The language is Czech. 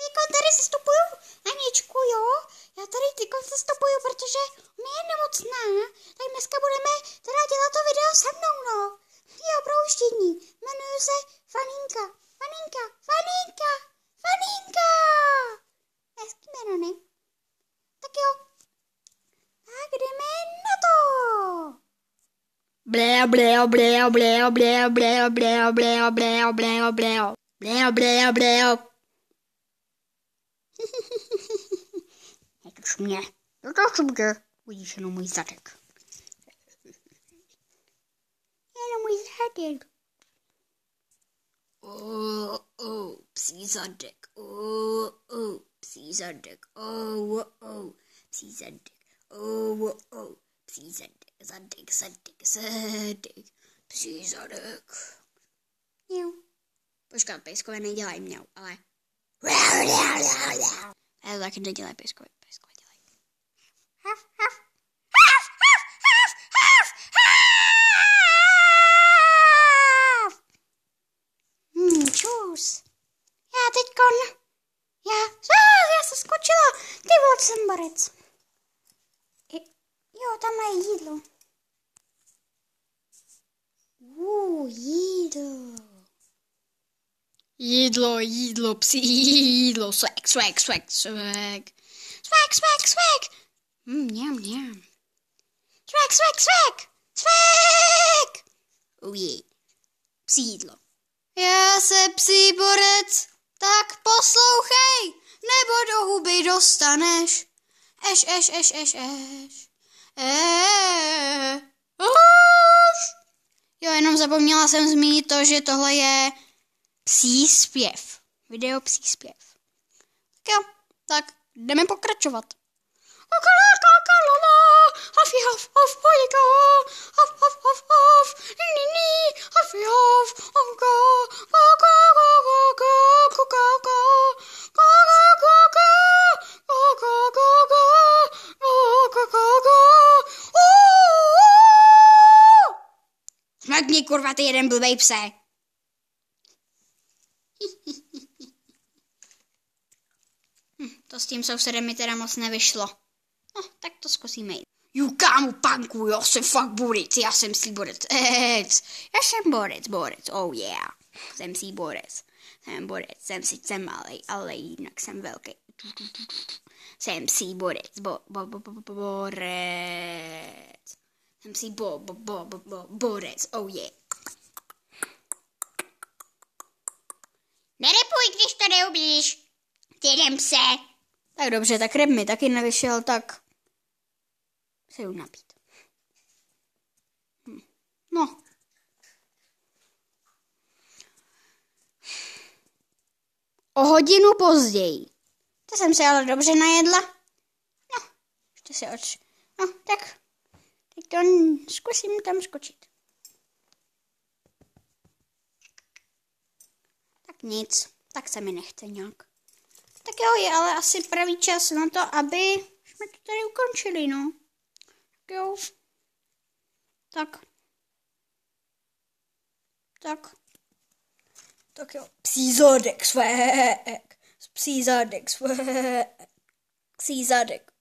teďko tady sestupuju Aničku, jo? Já tady teďko sestupuju, protože ona je nemocná, tak dneska budeme teda dělat to video se mnou, no. Jo, prouštění. Jmenuji se Faninka. Hezký jméno, ne? Tak jo. Tak jdeme na to. Bleo, bleo, bleo, bleo, bleo, bleo, bleo, bleo, bleo, bleo, bleo. Bleo, bleo, bleo. Netoč mě. Uvidíš jenom můj zadek. Jenom můj zadek. Psí zadek. Psí zadek. Psí zadek. Psí zadek. Zadek. Psí zadek. Jo. Počkat, pejskové nedělají mňau, ale... Ale taky nedělají pejskové. Pejskové dělají. Čus. Já se skočila. Ty vole, jsem borec. Jo, tam mají jídlo. Jídlo. Jídlo, psí jídlo. Swag. Mňam. Swag. Oh yeah. Psí jídlo. Já se psí borec, tak poslouchej, nebo do huby dostaneš. Eš. Jo, jenom zapomněla jsem zmínit to, že tohle je psí zpěv. Video psí zpěv. Tak jo, tak jdeme pokračovat. Smrkni, kurva, ty jeden blbej pse. To s tím sousedem mi teda moc nevyšlo. No, tak to zkusíme jít. Ju, kámo, panku, já jsem fakt borec, já jsem si borec. Já jsem borec, oh yeah. Jsem si borec. Jsem sice malej, ale jinak jsem velký. Jsem si borec, borec. Jsem si borec, oh yeah. Nerepuj, když to neublíž. Ty pse. Tak dobře, tak ryb mi taky nevyšel, tak se jdu napít. No. O hodinu později. To jsem se ale dobře najedla. No, ještě se No, tak. Teď to zkusím tam skočit. Tak nic, tak se mi nechce nějak. Tak jo, je ale asi pravý čas na to, aby jsme to tady ukončili, no. Tak jo. Tak jo. Psí zadek, swag. Psí zadek.